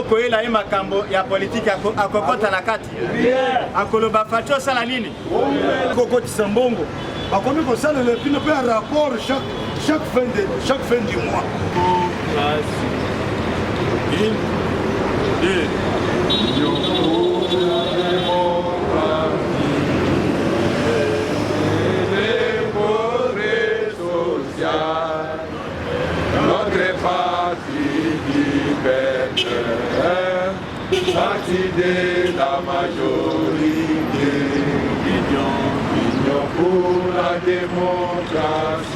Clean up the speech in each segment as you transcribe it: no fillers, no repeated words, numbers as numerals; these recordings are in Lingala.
koyela ye makambo ya politique akokota na kati akoloba Fatou osala nini kokotisa mbongo bakomi kosalela epine mpe un rapport chaque fin du mois. Une, deux. Notre patrie du peuple, partie de la majorité, union pour la démocratie,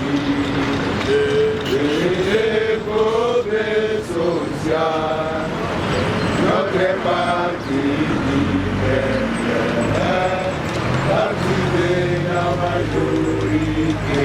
et progrès social. Notre partie du peuple, partie de la majorité.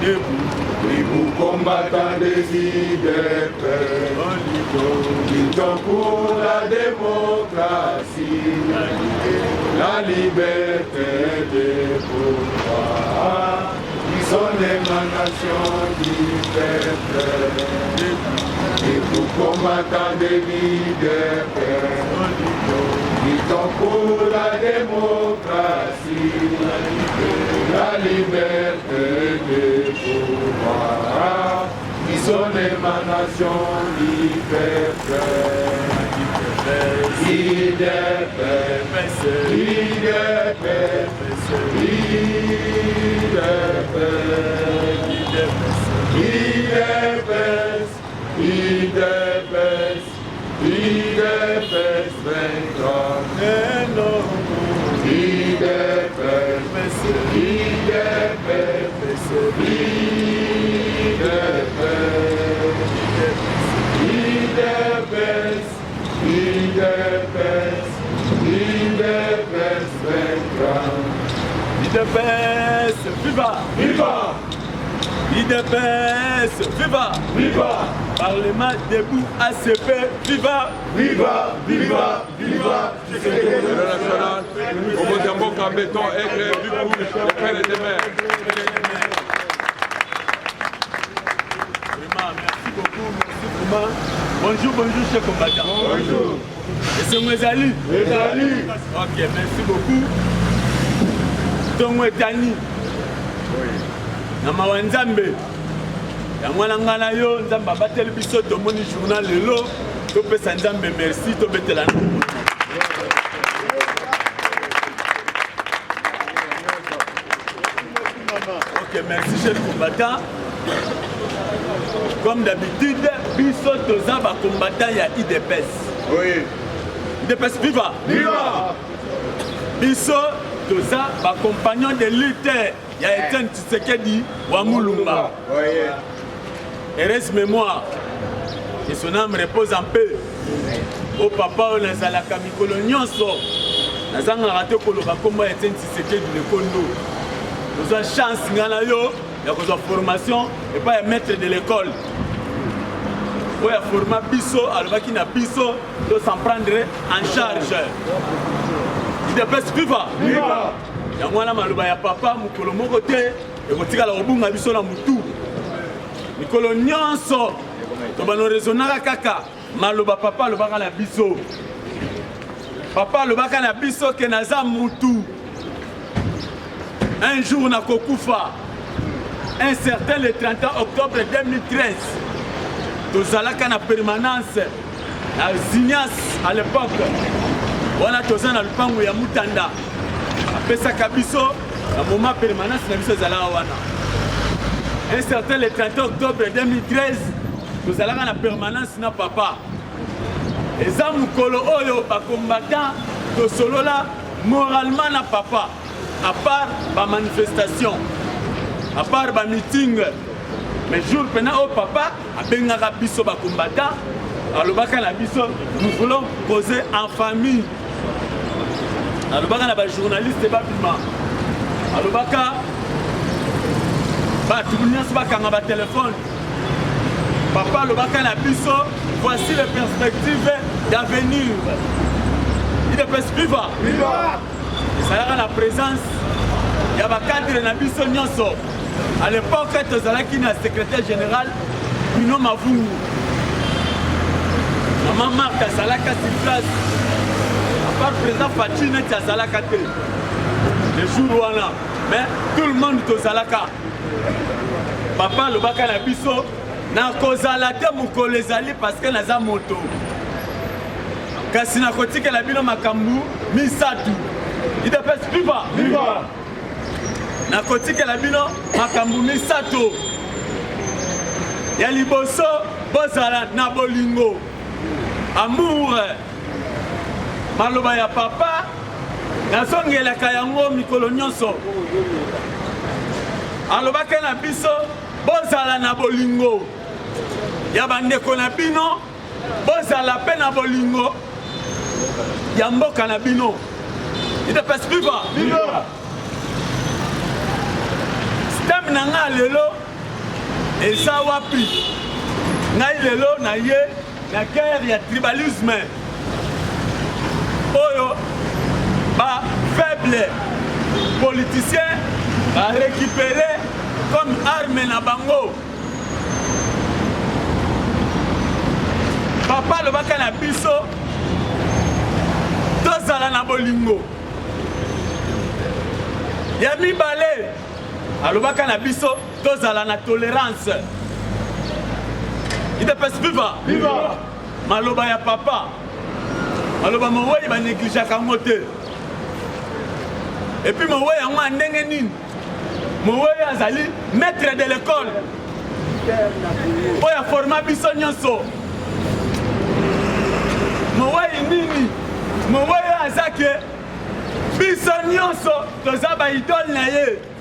Debout combattants des IDP, luttons pour la démocratie, la liberté des pouvoirs, qui sont l'émanation du peuple. Debout combattants des IDP, luttons pour la démocratie, la liberté des pouvoirs, qui sont l'émanation du peuple. Viva! Viva! IDPS, viva! Viva! Parlement debout ACP, viva! Viva! Viva! Viva! Le national, Obotambo Béton, Aigle, Ducou, le père des mers. Vraiment, merci beaucoup, merci vraiment. Bonjour, bonjour, chers combattants. Bonjour. Et c'est Mwezali? Mwezali. Ok, merci beaucoup. Tongo Etani. Na mawanzambe ya mwana ngana yo nzamba bateli biso tomoni journal lelo topesa nzambe merci tobetela nzambe. Ok, merci chers combattants. Comme d'habitude, biso toza ba combattant ya IDPS. Oui. IDPS viva! Viva! Biso toza ba compagnon de lutte ya Etienne Tshisekedi wa Mulumba. Heureuse mémoire. Et son âme repose en paix. Au papa on azalaka mikolo nyonso. Nazanga raté koloba komba Etienne Tshisekedi le Kondo. Nous avons chance ngana yo ya kozwa formation et pas maître de l'école. Oya forma biso alobaki na biso de s'en prendre en charge. IDPS viva! Viva! Ya mwana maloba ya papa mukolo moko te ekotikala kobunga biso na mutu. Mikolo nyonso to bano raisonnaka kaka maloba papa alobaka na biso. Papa alobaka na biso ke naza mutu. Un jour na kokufa. Un certain le 30 octobre 2013. Tozalaka na permanence na Zignas à l'époque. Wana toza na lupango ya Mutanda. Apesaka biso na moment permanence na biso zalaka wana. Un certain le 30 octobre 2013, nous allons à la permanence na papa. Et ça mukolo oyo ba combattant de solo là moralement na papa. À part la manifestation. à part ba meeting mais jour pendant au papa abengaka biso ba combattant alobaka na biso nous voulons causer en famille alobaka na ba journaliste ba bima alobaka ba tout nyonso bakanga ba téléphone papa alobaka na biso voici les perspectives d'avenir il est perspective ezalaka na présence ya bacadre na biso nyonso à l'époque tozalaki na secrétaire général Pino Mavungu maman Marc azalaka sur place à part président Fachi neti azalaka te le jour wana mais tout le monde tozalaka papa alobaka na biso nakozala te mokolo ezali parce que naza moto kasi nakotikela bino makambo misatu idepesi viva nakotikela bino makambo misato ya liboso bozala na bolingo amour maloba ya papa nazongelaka yango mikolo nyonso alobaka na biso bozala na bolingo ya bandeko na bino bozala pe na bolingo ya mboka na bino idepesi viva système na nga lelo eza wapi ngai lelo na ye na guerre ya tribalisme oyo ba faible politicien ba récupérer comme arme na bango papa alobaka na biso tozala na bolingo ya mibale alobaka na biso tozala na tolérance idepesi viva maloba ya papa maloba mowei banegligeaka yango te epuis mowei yango ya ndenge nini mowei azali maître de l'école oyo aforma biso nyonso mowei nini mowei aza ke biso nyonso toza baidole na ye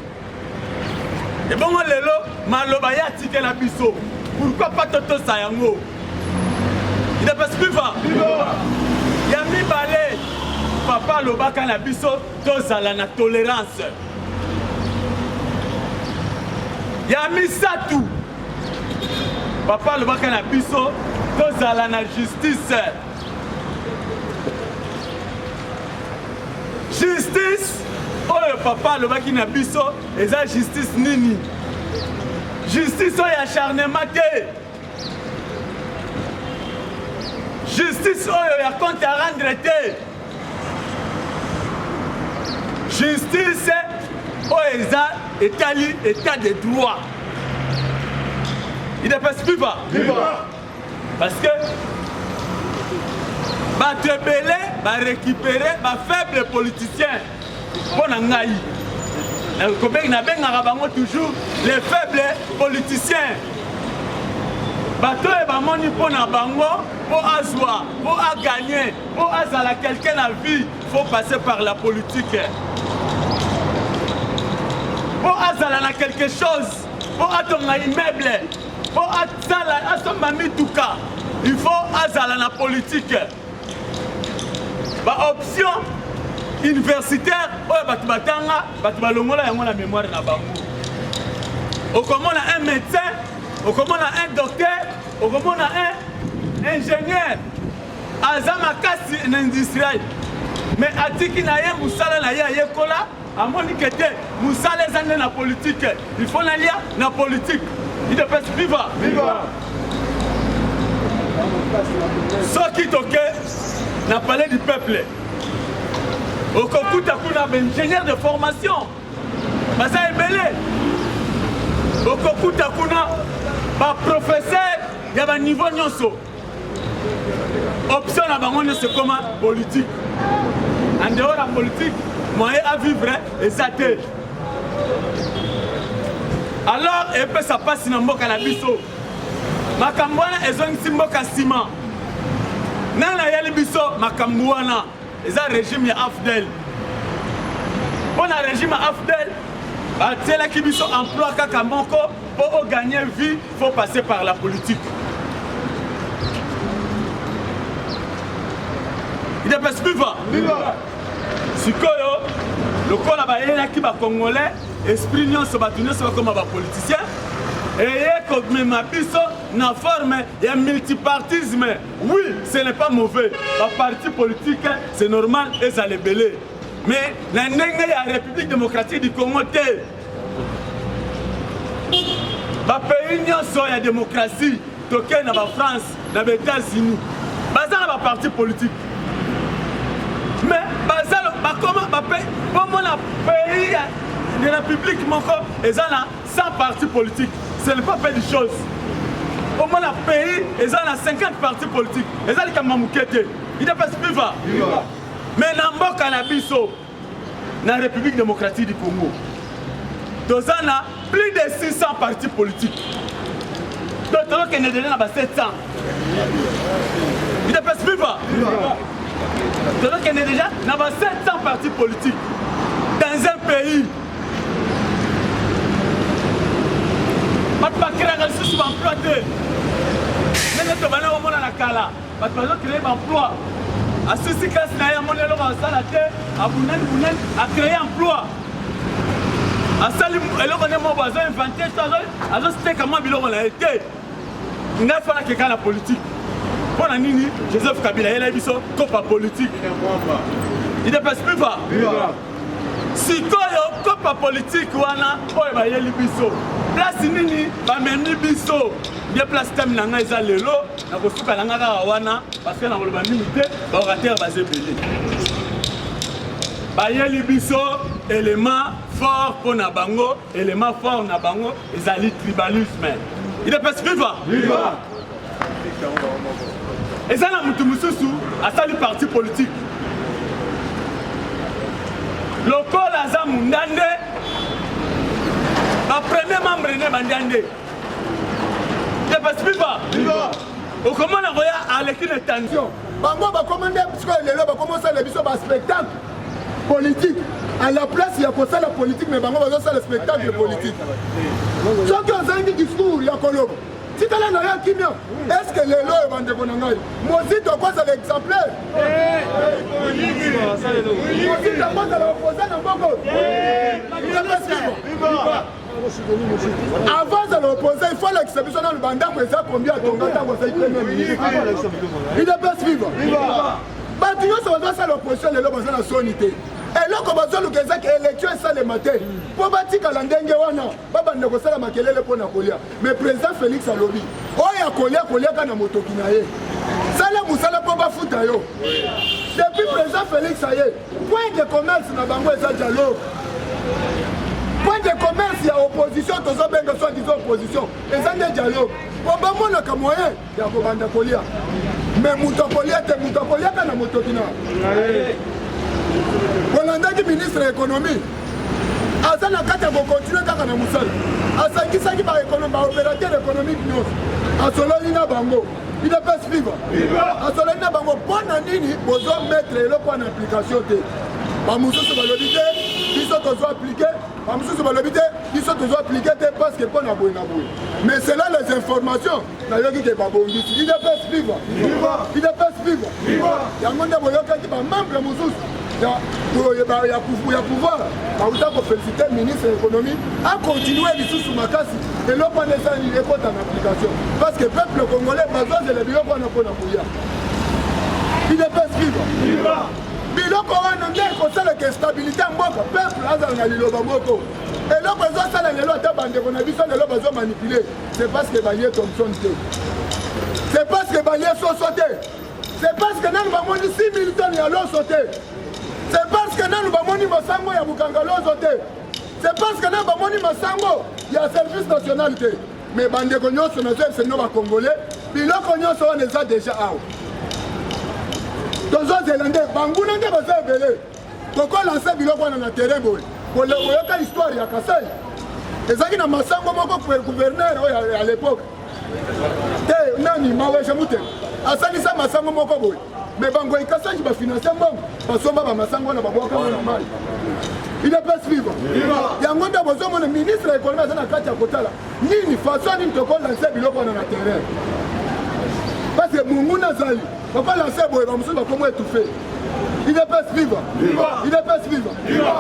ebongo lelo maloba ye atikela biso pourquoi pas totosa yango idepesi viva ya mibale papa alobaka na biso tozala na tolérance ya misatu papa alobaka na biso tozala na justice oyo papa alobaki na biso eza justice nini justice oyo acharnement te justice oyo ya compte à rendre te justice oyo eza etali état de droit idepesi viva parce que bato ebele barécupere bafaible politicien mpo na ngai nabengaka bango toujours les faibles politiciens bato oyo bamoni mpo na bango mpo azwa mpo agagner mpo azala quelqu'un na vie faut passer par la politique mpo azala na quelque chose mpo atonga immeuble mpo asomba mituka il faut azala na politique baoption universitaire oyo bato batanga bato balongola yango na mémoire na bango okomona un médecin okomona un docteur okomona un ingénieur aza makasi na industriel mais atiki na ye mosala na ye ayekola amoni ke te mosala eza nde na politique il faut nalia na politique idepesi viva soki toke na palais du peuple okokuta kuna baingénieur de formation baza ebele okokuta kuna baprofesseur ya baniveau nyonso option na bango nyonso ekoma politique en dehors ya politique moyen à vivre eza te alors epesa mpasi na mboka na biso makambo wana ezongisi mboka nsima nani ayeli biso makambo wana eza régime ya afdel mpo na régime ya afdel Batiela qui biso emploi kaka moko pour gagner vie, faut passer par la politique. Il est pas suivant. Sikoyo, le corps là-bas, qui va congolais, esprit nyonso batunyo so comme ba politicien. Et comme ma biso na forme il y a multipartisme. Oui, ce n'est pas mauvais. La parti politique, c'est normal et ça les belé. Mais la République démocratique du Congo té. Ba pays nyonso ya démocratie, toké na ba France, na ba États-Unis. Baza na ba parti politique. Mais baza ba comment ba pays pour mon pays de la République moko ezana 100 partis politiques. Ce n'est pas fait de choses. Au moins, le pays, ils ont 50 partis politiques. Ils ont les Kamamukete. Il n'est pas suivi. Mais dans le cannabis, dans la République démocratique du Congo, nous avons plus de 600 partis politiques. D'autres qui sont déjà 700. Il n'est pas suivi. D'autres qui sont déjà 700 partis politiques. Dans un pays. Pas créer des ressources d'emploi. Mais nous avons la cala. Pas créer d'emploi. À ceci classe n'a mon élo à salaté, à Bounen, à créer emploi. À Salim, et là on est mon voisin inventé, à l'autre c'était comment on a été. Il n'a pas quelqu'un la politique. Pour la Nini, Joseph Kabila, il a dit ça, copa politique. Il n'est pas suivi. Si tu as pas politique, tu as des biso. Place nini, ba meni biso. Des places thème nanga eza lelo, na kosuka nanga ka wana parce que na koloba limité, ba orateur basé belé. Ba yeli biso élément fort pour na bango, élément fort na bango, ezali tribalisme. Il est pas suivant. Viva. Ezana mutu mususu asali parti politique. Lokola za mundande. Le premier membre est Bandande. Il ne passe pas. Au comment on a avec une tension. Bango va commander parce que les lois vont commencer à faire un spectacle politique. À la place, il y a pour ça la politique, mais Bango va faire le spectacle politique. Ceux qui ont un discours, il y a Kolobo. Si tu as rien qui vient, est-ce que les lois vont te connaître? Moi aussi, tu as quoi ça l'exemplaire? Moi aussi, tu as quoi ça l'opposant dans Bango? Avant de l'opposer, il faut l'exception dans le bandeau pour ça combien ton gars dans le premier ministre. Il est pas suivant. Bâtiment ça va faire l'opposition les lois dans la sonité. Et là comme ça le gazette élection ça le matin. Pour bâtir calendenge wana, baba ndeko sala makelele pona kolia. Mais président Félix Alobi, oya kolia kana motoki na ye. Sala musala po ba futa yo. Depuis président Félix aye, point de commerce na bango eza dialogue. Point de commerce, il y a opposition, tous les gens soit disant opposition. Et ça, il y a dialogue. On va montrer qu'il y a moyen, il y a un colia. Mais Moutakolia, tu as un motokina. On a dit ministre de l'économie. Azana Kata va continuer à faire Moussal. Azaki Saki par opérateur économique, Asololina Bango. Il n'est pas suivant. Asololina Bango, bonne année, besoin de mettre le point d'application. Bamoussou se va l'obiter, ils sont tous appliqués. Bamoussou se va l'obiter, ils sont tous appliqués parce que pas na boue. Mais c'est là les informations. Il n'est pas suivant. Il n'est pas suivant. Il y a un monde qui va membre Moussou. Il y a pouvoir. Il faut féliciter le ministre de l'économie à continuer les sous ma casse et l'on prend ça en application. Parce que le peuple congolais a besoin de les bureaux pour nous. Il n'est pas suivant. Biloko wana ndeko kosala ke stabilité mboka peuple azanga liloba moko eloko ezosala lelo ata bandeko na biso lelo bazo manipuler c'est parce que balie Thompson te c'est parce que balie Soso te c'est parce que nanu bamoni 6 000 tonnes ya loso te c'est parce que nanu bamoni masango ya bukanga loso te c'est parce que nanu bamoni masango ya service national te mais bandeko nyonso na zo c'est no ba congolais biloko nyonso wana eza déjà awa Tozo Zélandais, Bangou n'a pas fait belé. Pourquoi lancer biloko na terrain boy? Pour le voyage histoire ya Kasai. Et ça qui n'a masango moko pour le gouverneur à l'époque. Eh nani mawe jamute. Asali sa masango moko boy. Mais Bango Kasai va financer bon parce que ba masango na baboka normal. idps viva yango nde bozomona ministre ya économie aza na kati ya kotala nini façon nini tokolanse biloko wana na terrain parce que mungu nazali bakolanse boye bamosusu bakomo étouffe idps viva idps viva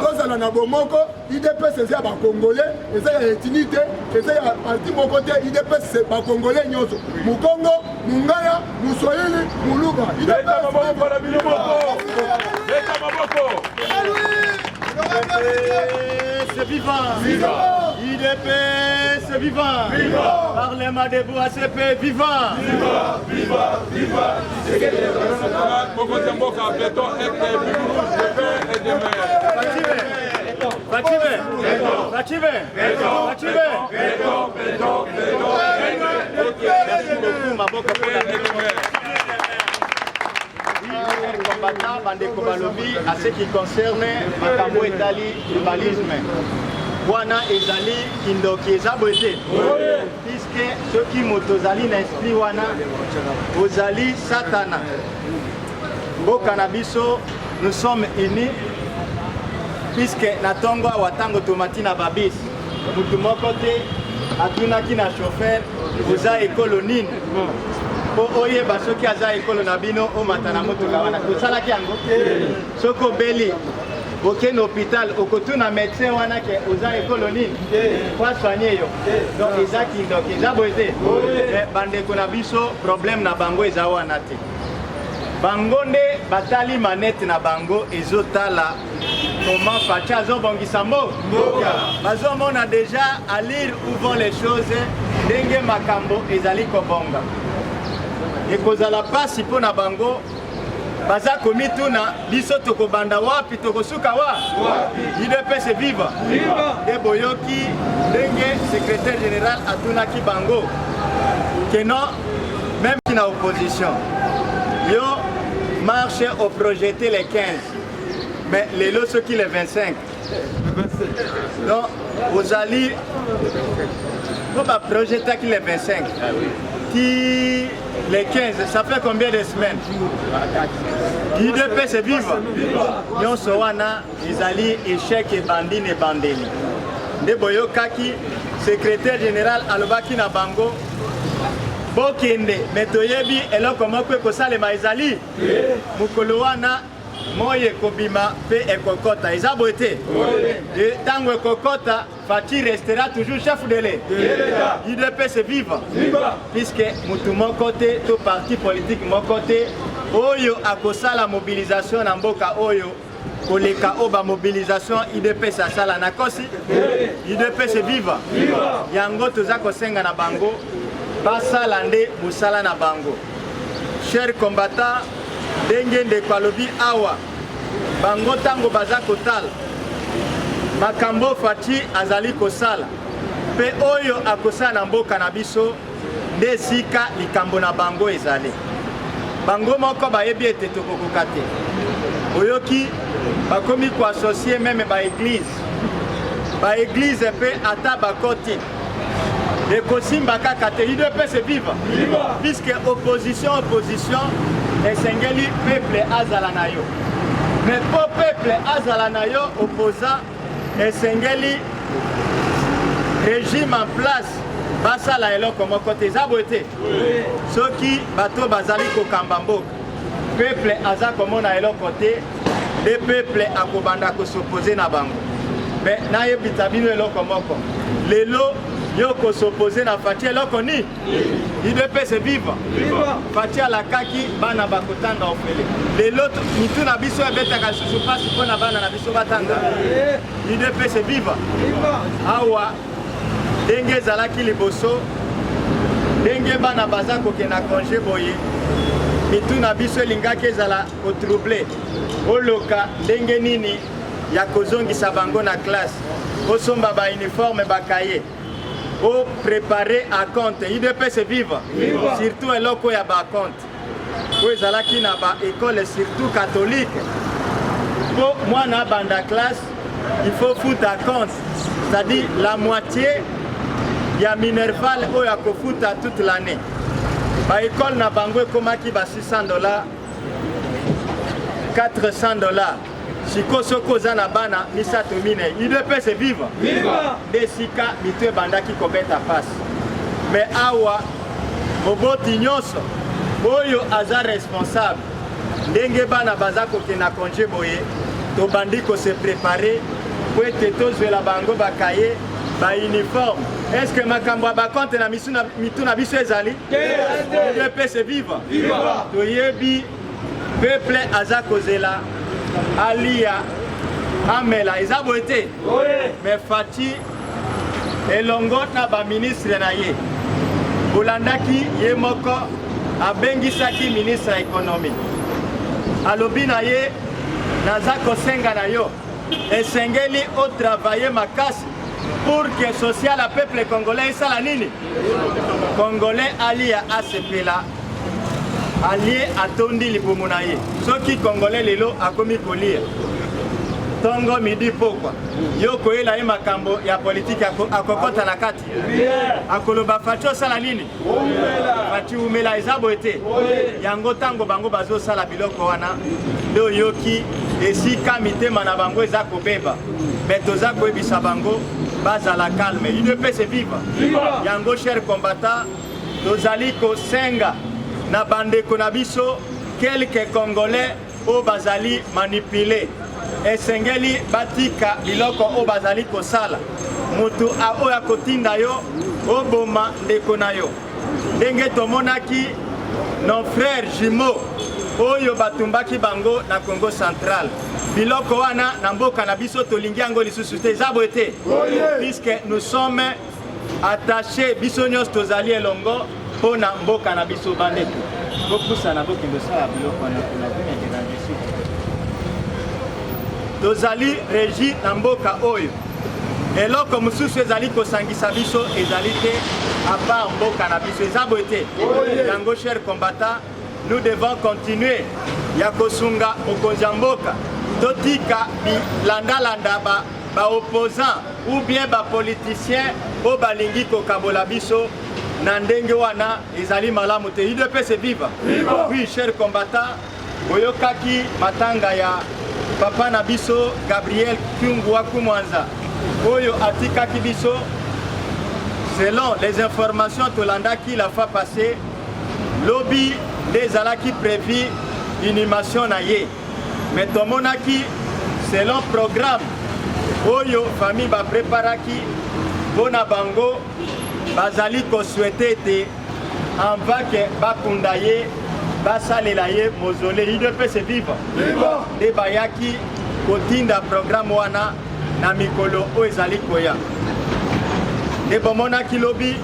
tozala na bomoko idps eza ya bakongolais eza ya etini te eza ya parti moko te idps bakongolais nyonso mukongo mungaya muswahili muluba idps vivant. IDPS vivant. Parlement debout ACP vivant. Combattant bandeko balobi à ce qui concerne makambo etali tribalisme wana ezali kindoki eza boye puisque soki moto ozali na esprit wana ozali satana mboka na biso nous sommes unis puisque na ntongo awa ntango tomati na babisi motu moko te atunaki na chauffeur oza ekolo nini po oyeba soki aza ekolo na bino omata na motuka wana tosalaki yango soki obeli okende hôpital okotuna médecin wana ke oza ekolo nini po asoigne yo donc eza kindoki eza boye te bandeko na biso problème na bango eza wana te bango nde batali manete na bango ezotala comment Fachi azobongisa mboka bazomona déjà à lire où vont les choses ndenge makambo ezali kobonga ekozala pasi mpo na bango baza komituna biso tokobanda wapi tokosuka wapi IDPS viva nde boyoki ndenge secrétaire général atunaki bango keno même ki na opposition yo marche au projeté les 15 mais lelo soki les 25 donc ozali po baprojetaki les 25 qui les 15, ça fait combien de semaines? IDPS viva. Nyonso wana ezali échec et bandine et bandeli. Nde boyokaki secrétaire général alobaki na bango bokende metoyebi eloko moko ekosalema ezali mokolo wana moye kobima pe ekokota eza boye te ntango ekokota Fachi restera toujours chef de l'État. IDPS viva puisque mutu moko te to parti politique moko te oyo akosala mobilisation na mboka oyo koleka oba mobilisation IDPS asala na kosi IDPS viva yango toza kosenga na bango basala nde mosala na bango chers combattants ndenge ndeko alobi awa bango ntango baza kotala makambo Fachi azali kosala pe oyo akosala na mboka na biso nde esika likambo na bango ezali bango moko bayebi ete tokokoka te oyoki bakomi koasocie meme baeglize pe ata bakoti ekosimba kaka te IDPS viva puisque opposition esengeli peuple azala na yo mais po peuple azala na yo opposant esengeli régime en place basala eloko moko te eza boye te soki bato bazali kokamba mboka peuple aza komona eloko te nde peuple akobanda kosopose na bango me nayebisa bino eloko moko lelo yo kosopose na Fachi eloko ni IDPS viva Fachi alakaki bana bakotanga ofele lelo mitu na biso ebetaka susu pasi mpo na bana na biso batanga IDPS viva awa ndenge ezalaki liboso ndenge bana baza kokenda congé boye mitu na biso elingaki ezala kotrouble oloka ndenge nini ya kozongisa bango na classe osomba bauniforme bakaye o préparer à compte IDPS viva surtout eloko ya ba compte o ezalaki na ba école surtout catholique po mwana banda classe il faut foutre à compte c'est-à-dire la moitié ya minerval oyo akofuta toute l'année ba école na bango ekomaki ba $600 $400 siko soko za na bana misato mine UDPS viva desika mitwe bandaki kobeta passe mais awa moboti nyonso oyo aza responsable ndenge bana baza kokenda congé boye tobandi se préparer po ete tozwela bango bakaye uniforme. Est-ce que makambo bakonte na mitu na biso ezali UDPS viva toyebi peuple aza kozela alia amela eza boye te mais fati elongo na baministre na ye bolandaki ye moko abengisaki ministre économie alobi na ye naza kosenga na yo esengeli o travailler makasi pour que social à peuple congolais esala nini congolais alia asepela alie atondi libumu na ye soki congolais lelo akomi kolia tongo midi pokwa yo koyela ye makambo ya politike akokota na kati akoloba fati osala nini fati umela eza boye te yango ntango bango bazosala biloko wana nde oyoki esika mitema na bango eza kobeba me toza koyebisa bango bazala calme UDPS viva yango cher combattant tozali kosenga na bandeko na biso quelques congolais o bazali manipulé esengeli batika biloko o bazali kosala mutu oyo akotinda yo oboma ndeko na yo ndenge tomonaki nos frères jumeaux oyo batumbaki bango na Congo central biloko wana na mboka na biso tolingi yango lisusu te eza boye te puisque nous sommes attachés biso nyonso tozali elongo mpo na mboka na biso bandeko bopusana bokende osala biloko wana tozali régi na mboka oyo eloko mosusu ezali kosangisa biso ezali te à part mboka na biso eza boye te yango cher combattant nous devons continuer ya kosunga mokonzi ya mboka totika bilandalanda baopposant ou bien bapoliticien oyo balingi kokabola biso na ndenge wana ezali malamu te UDPS viva oui cher combattant boyokaki matanga ya papa na biso Gabriel Kyungwa Kumwanza oyo atikaki biso selon les informations tolandaki la fois passée lobby des alaki prévu inhumation na ye mais tomonaki selon programme oyo famille ba préparaki bona bango bazali ko souhaiter te enva ke bakunda ye basalela ye mausolée UDPS viva nde bayaki kotinda programme wana na mikolo oyo ezali koya nde bomonaki lobi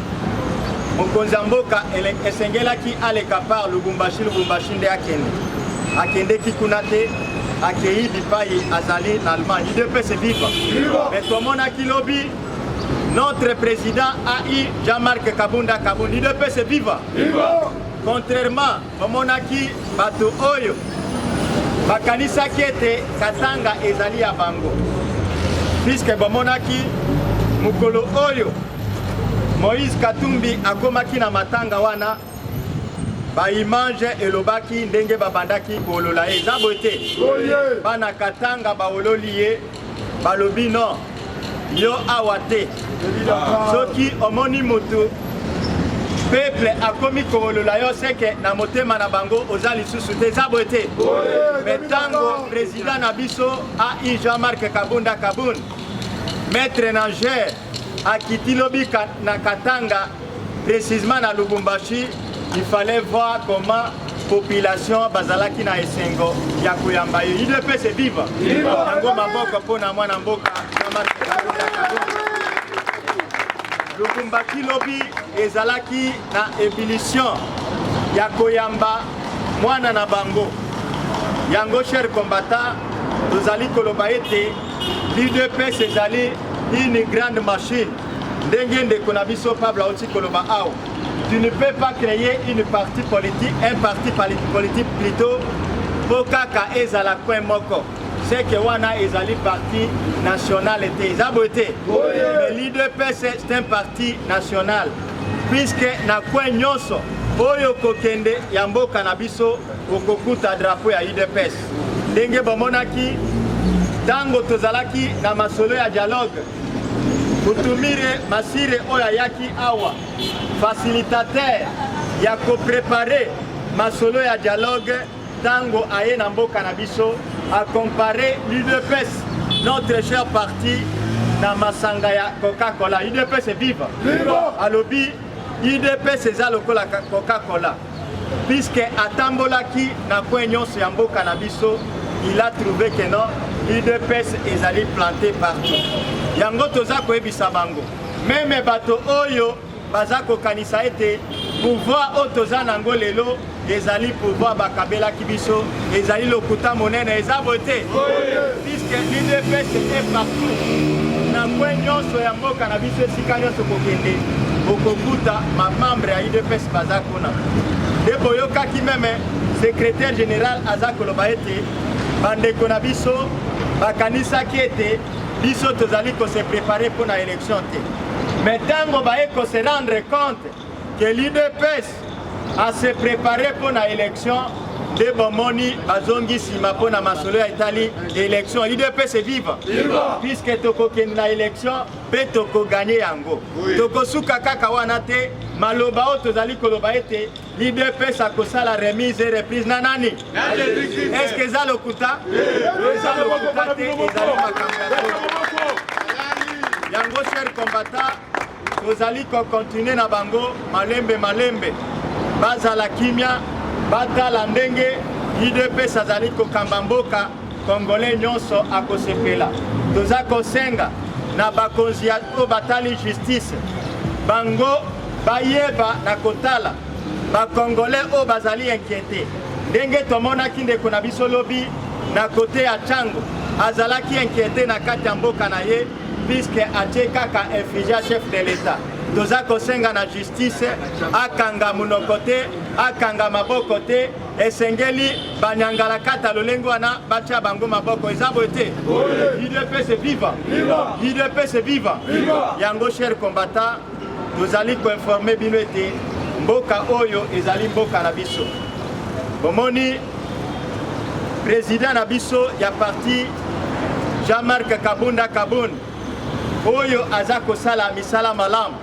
mokonzi ya mboka esengelaki aleka par lubumbashi nde akendeki kuna te akei bipai azali na Allemagne UDPS viva mais tomonaki lobi notre président AI Jean-Marc Kabunda UDPS viva contrairement tomonaki bato oyo bakanisaki ete katanga ezali ya bango puisque bomonaki mokolo oyo Moïse Katumbi akomaki na matanga wana baimage elobaki ndenge babandaki kolola ye eza boye te bana katanga baololi ye balobi non yo awa te soki omoni motu peuple akomi kolola yo seke na motema na bango oza lisusu te eza boye te me ntango président na biso AI Jean-Marc Kabunda maître nageur akiti lobi na Katanga précisément na Lubumbashi il fallait voir comment population bazalaki na esengo ya koyamba yo UDPS viva yango maboko mpona mwana mboka Lubumbashi lobi ezalaki na ébullition ya koyamba mwana na bango yango cher combattant tozali koloba ete l'UDPS ezali une grande machine ndenge ndeko na biso Pablo auti koloba awa tu ne peux pas créer une parti politique un parti politique plutôt po kaka ezala coin moko c'est que wana ezali parti national te eza boye te mais l'UDPS c'est un parti national puisque na coin nyonso oyo kokende ya mboka na biso okokuta drapeau ya UDPS ndenge bomonaki Tango tozalaki na masolo ya dialogue kutumire masire oyo ayaki awa facilitateur ya koprepare masolo ya dialogue tango aye na mboka na biso a comparer l'UDPS notre cher parti na masanga ya Coca-Cola. UDPS est vive. Alobi UDPS eza lokola Coca-Cola puisque atambolaki na coin nyonso ya mboka na biso il a trouvé que non UDPS ezali planté partout. Yango toza koyebisa bango meme bato oyo baza kokanisa ete pouvoir oyo toza nango lelo ezali pouvoir bakabelaki biso ezali lokuta monene eza bote puisque l'UDPS est partout na coin nyonso ya mboka na biso esika nyonso kokende okokuta mamembre ya UDPS baza kuna nde boyokaki meme secrétaire général aza koloba ete bandeko na biso bakanisaki ete biso tozali kose préparer pour na élection te mais tango baye kose rendre compte que l'UDPS a se préparer pour na élection de bomoni bazongi sima pour na masolo ya Italie élection l'UDPS est vive puisque toko ken na élection pe toko gagner yango toko suka kaka wana te maloba o tozali koloba ete l'UDPS a kosala remise et reprise na nani est-ce que za lokuta eza lokuta te ezali makambo yango cher combattant tozali ko continuer na bango malembe bazala kimia batala ndenge UDPS azali kokamba mboka congolais nyonso akosepela toza kosenga na bakonzi oyo batali justice bango bayeba na kotala bakongolais oyo bazali inquiété ndenge tomonaki ndeko na biso lobi na kote ya Tchango azalaki inquiété na kati ya mboka na ye puisque atie kaka inflige chef de l'État toza kosenga na justice akanga munoko te akanga maboko te esengeli banyangala kata lolengo wana batia bango maboko eza boye te UDPS est viva UDPS est viva yango cher combattant tozali koinforme bino ete mboka oyo ezali mboka na biso bomoni président na biso ya parti Jean-Marc Kabunda Kabund oyo aza kosala misala malamu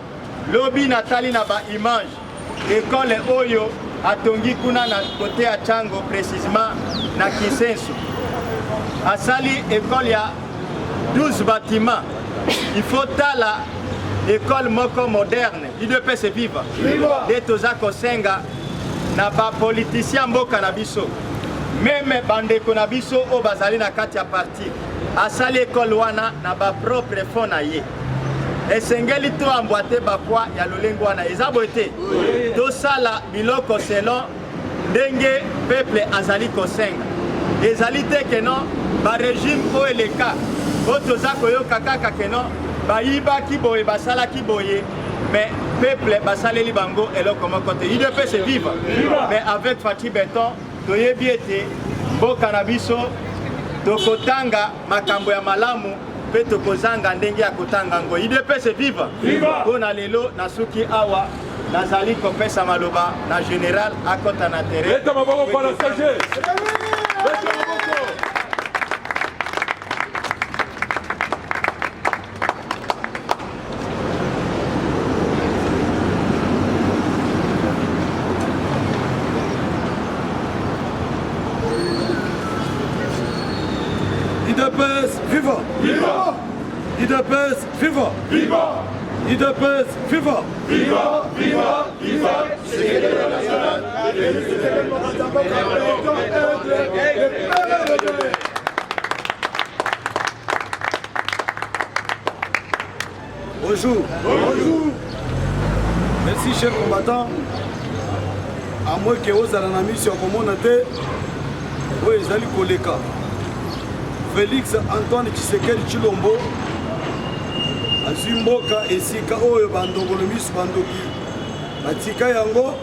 lobi natali na ba image école oyo atongi kuna na côté ya Tchango précisément na Kisensu asali école ya 12 bâtiments il faut tala école moko moderne UDPS est viva de toza kosenga na ba politicien mboka na biso meme bandeko na biso o bazali na kati ya parti asali école wana na ba propre fond na ye esengeli to ambwate bakwa ya lolengo wana eza boye te tosala biloko selon ndenge peuple azali kosenga ezali te ke non barégime oyo eleka oyo toza koyoka kaka ke non bayibaki boye basalaki boye mais peuple basaleli bango eloko moko te UDPS est vive mais avec Fathi Beton toyebi ete mboka na biso tokotanga makambo ya malamu pe tokozanga ndenge ya kotanga ngo UDPS est vive mpona lelo nasuki awa nazali kopesa maloba na général akota na terrain UDPS viva! Viva! UDPS viva! Viva! UDPS viva! Viva! Viva! Viva! Bonjour! Bonjour! Merci chers combattants. À moins que vous ayez une mission commune, vous allez koleka. Félix Antoine Tshisekedi Tshilombo azwi mboka esika oyo bandongolo miso bandoki batika yango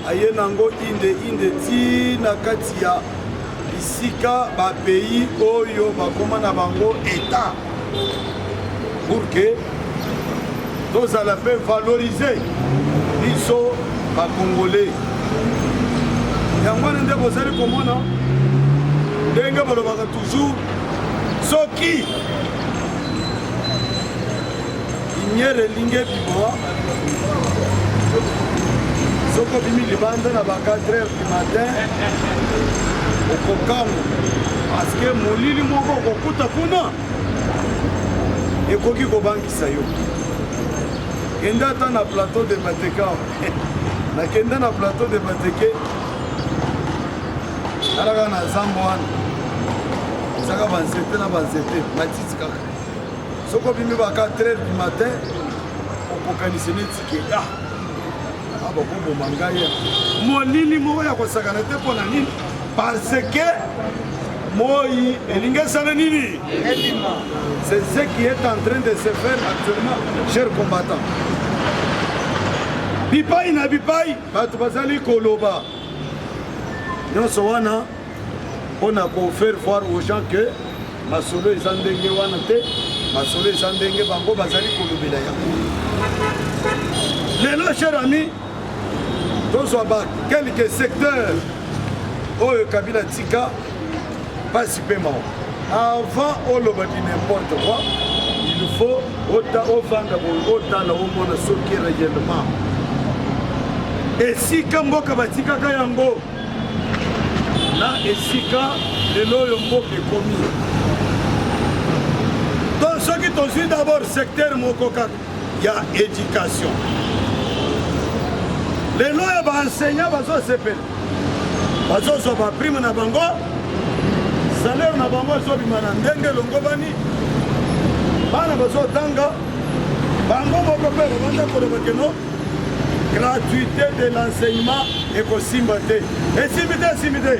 aye nango inde tina kati ya bisika bapays oyo bakoma na bango état pour que tozala mpe valoriser biso bakongolais yango wana nde bozali komona ndenge balobaka toujours soki lumière elingi ebima soki obimi libanda na ba 4h du matin okokanga parce que molili moko okokuta kuna ekoki kobangisa yo kende ata na plateau de Mateka nakende na plateau de Mateke alaka na zambo wana ezaka banzete na banzete matiti kaka soki obimi ba 4h du matin okokanisi neti ke bakoboma ngai molili moko ya kosakana te mpo na nini parce que moi elingi esala nini c'est ce qui est en train de se faire actuellement chers combattants bipai na bipai bato bazali koloba nyonso wana mpona kofaire voir aux gens que masolo eza ndenge wana te masolo eza ndenge bango bazali kolobela yango lelo cher ami tozwa ba quelques secteurs oyo Kabila tika pasi mpe mao avant oloba di n'importe quoi il faut ovanda boye otala omona soki réellement esika mboka batikaka yango na esika lelo oyo mboka ekomi donc soki tozwi d'abord secteur moko kaka ya éducation lelo oyo baenseignant bazosepela bazozwa baprime na bango salaire na bango ezobima na ndenge elongobani bana bazotanga bango moko mpe babanda koloba keno gratuité de l'enseignement ekosimba te esimbi te esimbi te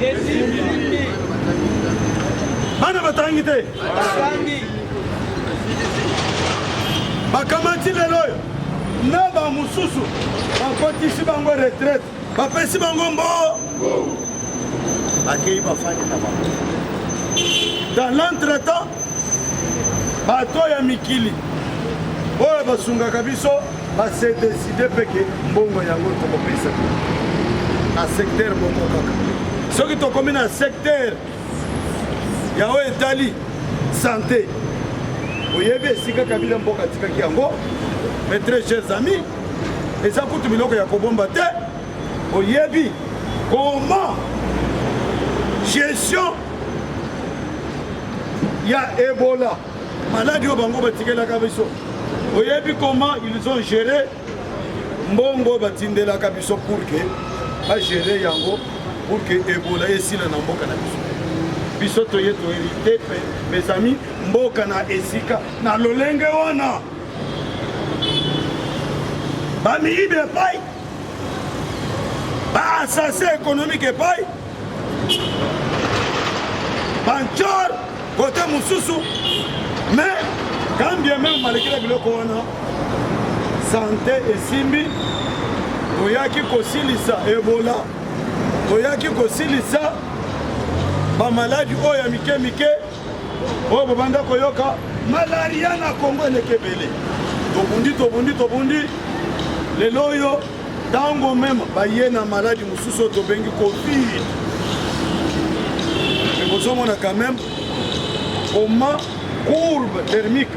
bana batangi te bakamati lelo oyo na bamosusu bakotisi bango retraite bapesi bango mbo bakei bafandi na bango dans l'entretemps bato ya mikili oyo basungaka biso base décide peke mbongo yango tokopesa na secteur moko kaka soki tokomi na secteur ya oyo etali santé oyebi esika Kabila mboka atikaki yango mes très chers amis eza kutu biloko ya kobomba te oyebi comment gestion ya Ebola maladie oyo bango batikelaka biso oyebi comment ils ont géré mbongo batindelaka biso pour que bagere yango pour que Ebola esila na mboka na biso biso toye tohérité mes amis mboka na esika na lolenge wana bamiyibi epai baassassin économique epai banchor kote mosusu mais quand bien même malekela biloko wana santé esimbi toyaki kosilisa Ebola toyaki kosilisa bamaladi oyo ya mike mike oyo bobanda koyoka malaria na Congo eleki ebele tobundi lelo oyo ntango meme baye na maladi mosusu oyo tobengi covid ekozomona quand même comment courbe thermique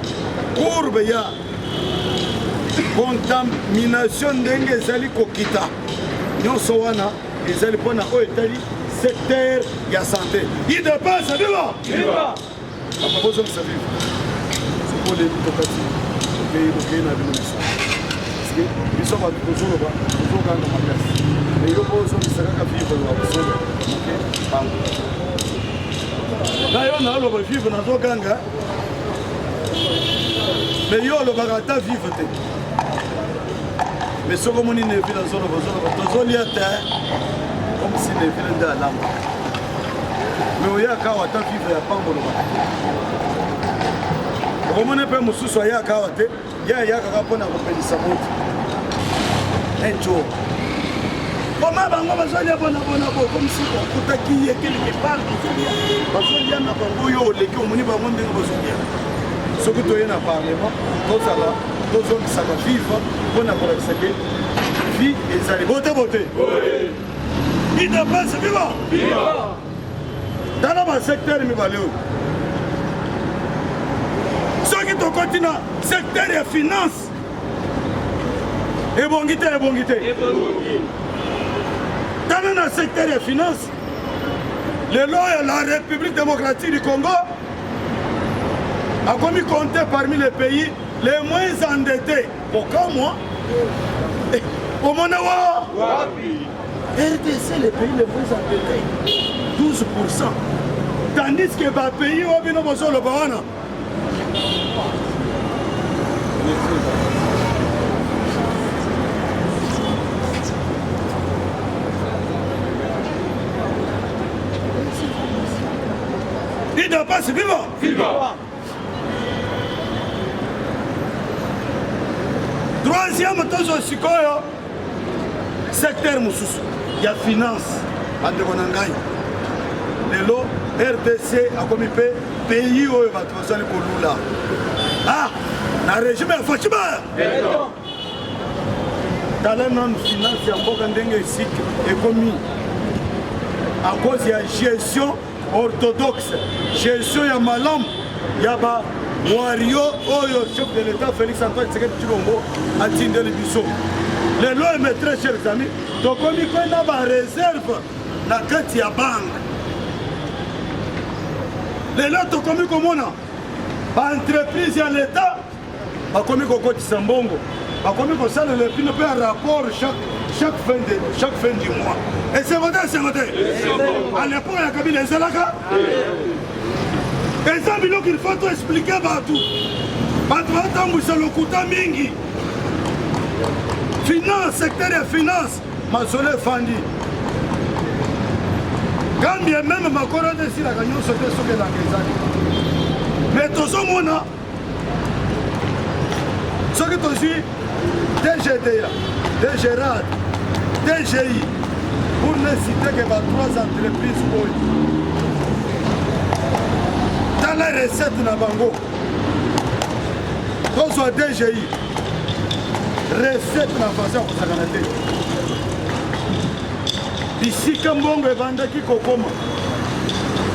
courbe ya contamination ndenge ezali kokita nyonso wana ezali mpona oyo etali secteur ya santé idepase viva bozongisa viva sokolebi tokati okei na bino misa parceke biso bato tozokanga makasi me yo bozongisa kaka viva bakosolo bango ngayo naoloba vive nazoganga me yo olobaka ata vive te me soko omoni nevi nazoloba tozolia te comme si nevile nde alamba me oyaka awa ata vive ya pambolobaka okomoni mpe mosusu ayaka awa te ye ayakaka mpona kopelisa moti enjo koma bango bazolia bonabona bo comme si okutaki ye quelque part bazolia na bango oyo oleki omoni bango ndenge bazolia soki toye na parlement tozala tozongisaka vive mpona kolakisa ke vie ezali bote idepase viva tala basecteur mibale oyo tokoti na secteur ya finance ebongi te tala na secteur ya finance lelo ya la République démocratique du Congo a commis compter parmi les pays les moins endettés. Pourquoi moi? Au Monawa RDC, les pays les moins endettés, 12%. Tandis que les pays où ils ont le Bawana. Il n'a pas ce vivant. Troisième tozo sikoyo secteur mususu ya finance bandeko na ngai lelo RDC akomi pe pays oyo bato bazali kolula na régime ya Fatima tala nanu finance ya mboka ndenge esika ekomi à cause ya gestion orthodoxe gestion ya malamu ya ba Wario Oyo, chef de l'État Félix Antoine Tshisekedi Tshilombo, a tindeli biso. Les lois, mes très chers amis, donc on y a une réserve na kati ya banque. Les lois, donc on y a entreprise ya l'État, on y a Koti Sambongo, on y a un rapport chaque fin du mois. Et c'est voté. À l'époque, il y a Kabila Zelaka. Et ça, il faut tout expliquer partout. Finance, secteur de finance, ma soleil fandi. Quand bien même ma couronne ici, la gagnante se fait sauver la Kézani. Mais tout ce monde, ce que tu suis, DGDA, DGRAD, DGI, pour ne citer que 3 entreprises. La recette na bango tozwa DGI recette na façon kosakana te bisika mbongo ebandaki kokoma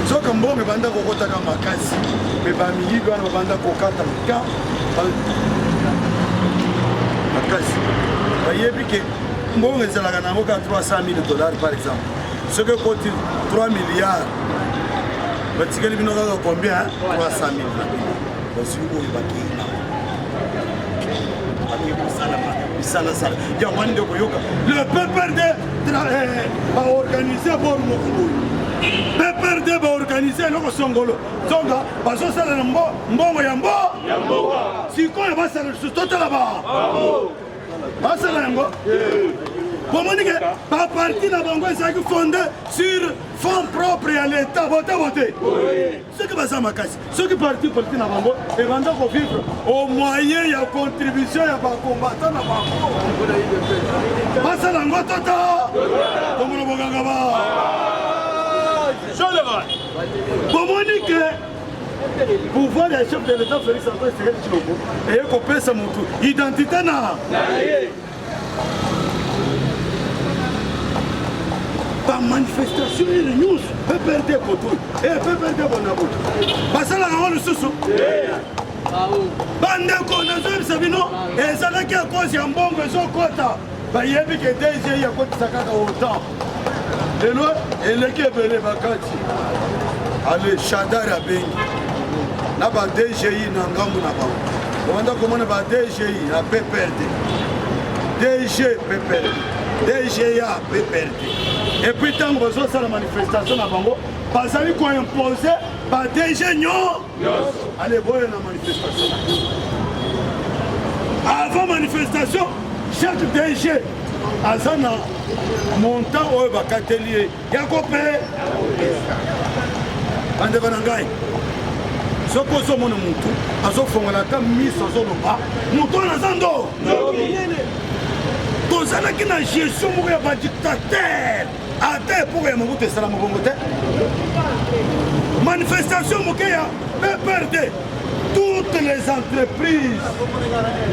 soka mbongo ebanda kokotaka makasi me bamiyiki wana babanda kokata ka makasi bayebi ke mbongo ezalaka nango ka $300,000 par exemple soki ekoti 3 milliards. Batikeli bino kaka combien? 300,000. Basi uko ibakina. Sala. Ya wande koyoka. Le PPRD va organiser pour Mokubu. PPRD va organiser loko songolo. Zonga baso sala mbongo ya mboka. Siko ya basala tota là bas. Basala yango. Pour moi, la partie de la banque est fondée sur fonds propres à l'État. Voter. Ce qui va s'en casse. Ce qui partit de la banque est vendu pour vivre au moyen de la contribution à la combattant la banque. Passe à l'angoisse totale. Comme le Bogangaba. Pour moi, le pouvoir des chefs de l'État, Félix Antoine Tshisekedi Tshilombo, et qu'on paie sa identité. Par manifestation et les news, PPRD Koto, et PPRD Bonabo. Parce que là, on le sous. Bande Konazo, Sabino, et ça n'a qu'à cause d'un bon besoin quota. Il y a des DG, il y a quoi de Sakaka autant. Et nous, et l'équipe est les vacances. Allez, Chadar à Bengi. Là, il y a DGI, Nangamou Nabao. On a commandé par DGI, la PPRD. DG, PPRD. DGA, PPRD. Et puis tant que vous avez la manifestation à Bango, vous allez imposer par DG allez voir la manifestation. Avant manifestation, chaque DG a un montant au Bakatelier. Il y a un copé. Bandevanangai. Ce que vous avez mon moutou, à ce fond, la cam mise sur le bas, mouton à Zando. Vous avez une gestion de dictateur. Attends, pour que vous ayez manifestation, PPRD. Toutes les entreprises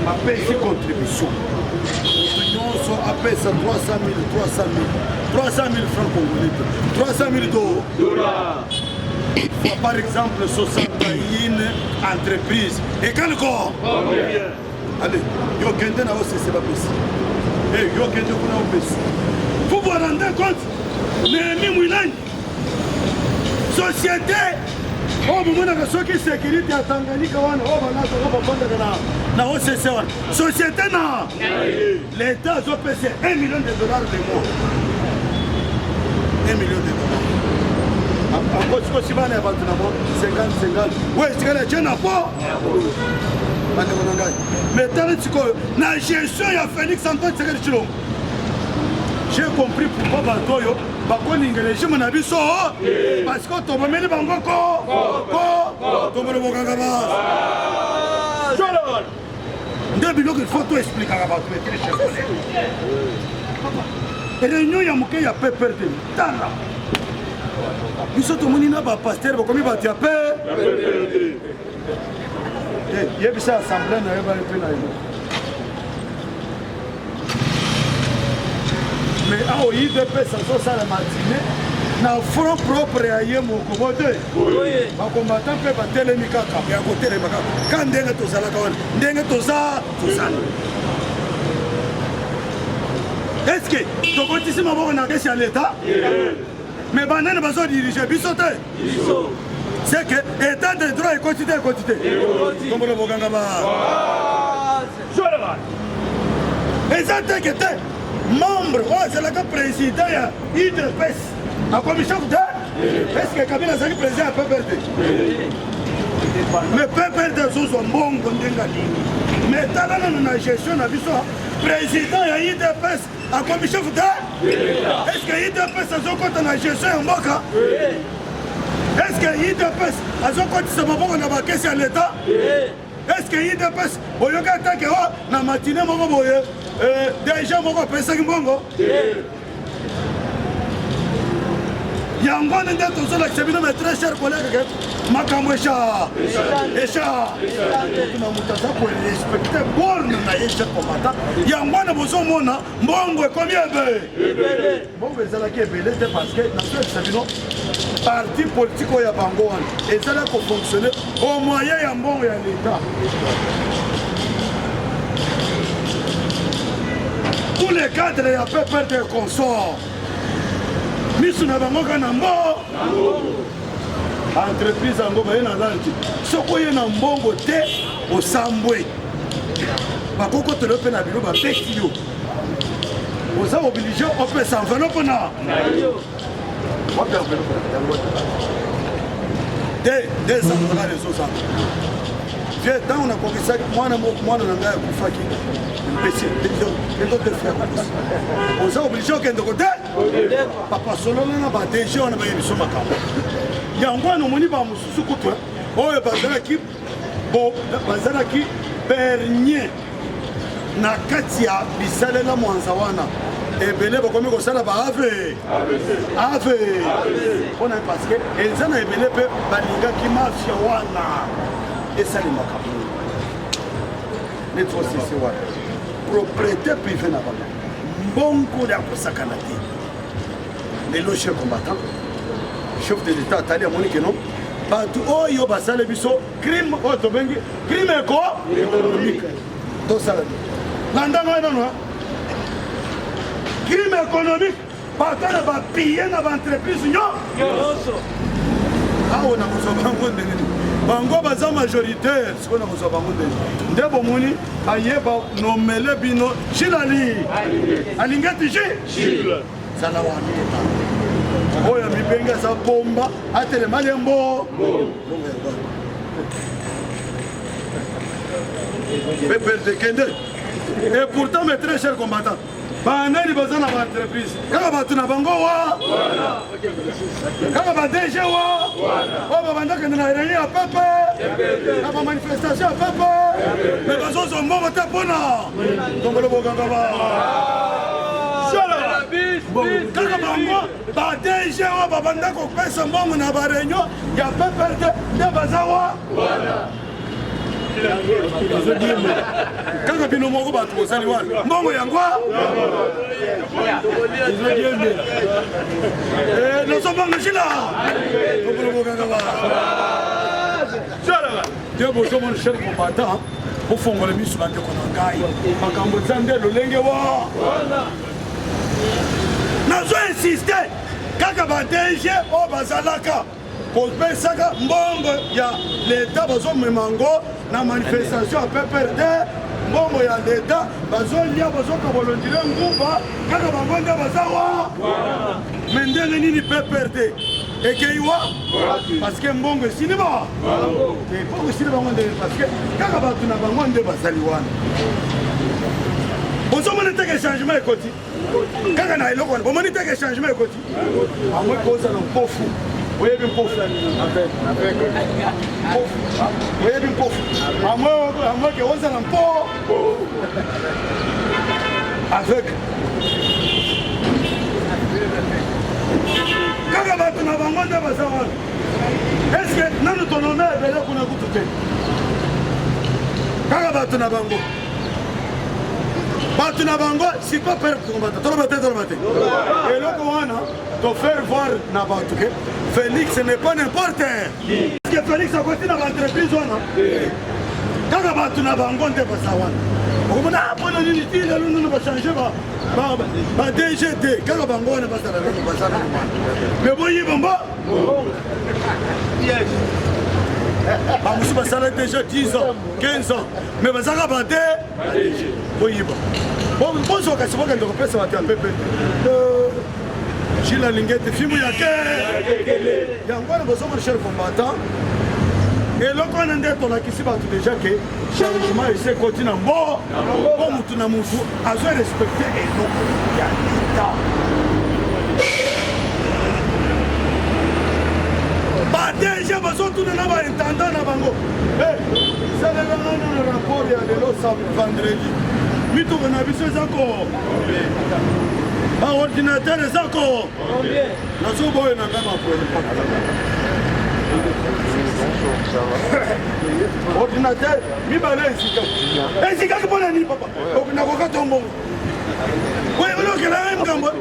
appellent ces contributions. Nous appellent ça 300 000 francs congolais. 300 000 $. fois par exemple 61 entreprises et quel corps allez yo kende na ose c'est pas possible yo kende kuna opesi vous vous rendez compte Néhémie Mouilani société omonaka soki sécurité ya Tanganyika wana banazo bafandaka na OCC wana société na l'état azopesa $1 million le mois 1 million de dollars akosi bana ya bato na mo 50 we etikala tie na po bandeko na ngai mais tala sikoyo na gestion ya Félix Antoine Tshisekedi Tshilombo j'ai compris pourquoi bato oyo bakoninga régime na biso parce que tobomeli bango ko tomona bokanga ba nde biloko il faut to explikaka bato etele chefole réunion ya moke ya PPRD tala biso tomoni na bapaster bakomi bato ya yebisa assemblée na yo bali mpe na yo mais awa IDPS azosala matine na front propre ya ye moko bote bakombatan mpe batelemi kaka ya kotelema kaka ka ndenge tozalaka wana ndenge tozala estce tokotisi maboko na kesi ya leta mais banani bazodirige biso te c'est que état de droit ekoti te tombona bokanga ba eza teke te membre oyo azalaka président ya IDPS akomi chef de estce Kabila azalaki président ya PPRD mais PPRD azozwa mbongo ndenge nini mais tala nano na gestion na biso président ya IDPS akomi chef de estce IDPS azokota na gestion ya mboka estce IDPS azokotisa maboko na bakesi ya leta estce IDPS oyoka atake o na matine moko boye déjà moko apesaki mbongo yango wana nde tozolakisa bino mais très cher collègue makambo esha na moto aza korespecte borne na ye cher combattant yango wana bozomona mbongo ekomi ebele mbongo ezalaki ebele te parce que nasolakisa bino parti politique oyo ya bango wana ezalaki kofonctionne au moyen ya mbongo ya leta tous les cadres ya PPRD consort misu na bango ka na mbo entreprise yango baye na lanti soko ye na mbongo te osambwe bakokotelo mpe na bino bapeki yo oza oblige opesa enveloppe na des ans ezozanga vie ntango nakokisaki mwana na ngai akufaki mpesi oza oblige okende kote papa solola na badg wana baye biso makambo yango wana omoni bamosusu kutu oyo bazalaki bernier na kati ya bisalela mwanza wana ebele bakomi kosala baave mpona parce que eza na ebele mpe balingaki mafia wana esalemaka netrosisi wana propriété privé na bango mbongo ya kosakana te lelo chef combattant chef de l'état atali amoni keno bato oyo basale biso crime oyo tobengi crime économique tosala na ndanga oyo nano crime économique bato na bapille na baentreprise nyonso awo na kozwa bango ndenge bango baza majoritaire sikoyo na kozwa bango ndenge nde bomoni ayeba nomele bino chilali alingeti zala waneta oyo mibenge aza bomba atelema lembo PPRD kende et pourtant mes très chers combattants banani baza na baentreprise kaka bato na bango wa kaka badg wa oyo babandakende na réunion ya pepe na bamanifestation ya pepe me bazozwa mbongo te mpona tongolo bokanga ba kaka bango badg oyo babanda kopesa mbongo na bareunion ya PPRD nde baza wa kaka bino moko bato bozali wana mbongo yango nosomangashila te bozomona cher combattant ofongola miso bandeko na ngai makambo eza nde lolenge wa nazo insiste kaka badg oyo bazalaka kopesaka mbongo ya leta bazomema ngo na manifestation ya pprd mbongo ya leta bazolia bazokabolondile ngumba kaka bango nde bazawa me ndenge nini pprd ekeiwa parceke mbongo esili ba mbongo esili bango ndenge parceke kaka bato na bango nde bazali wana bozomona teke changement ekoti kaka na eloko wana bomoni teke changement ekoti amwe kozala mpofu oyebi mpofu oyebi mpofu amweke ozala mpo avec kaka bato na bango nde baza wana eske nanu tonome ebele kuna kutu te kaka bato na bango siko pere kombata toloba te eloko wana to faire voir na bato ke Félix n'est pas n'importe parce que Félix akoti na baentreprise wana kaka bato na bango nde baza wana okomona mpona nini ti lelo nano bachange ba DGT kaka bango wana bazala nano bazala me boyiba mbo bamosusu basala déjà 10 ans 15 ans me bazaka bade boyiba bozoka sibokende kopesa bato ya pepe Gilles Lingete fimu yake yango wana bozomona cher combattant eloko wana nde tolakisi bato déjà ke changement ese koti na mbo po mutu na mutu azwi respecte eloko ya leta badege bazotuna na baintendant na bango salelanga na rapport ya lelo vendredi mituko na biso ezako baordinateur ezako nazoboye na ngama ordinateur mibale esikaki mpona nini papa nakoka tombongo oye olokela mkambo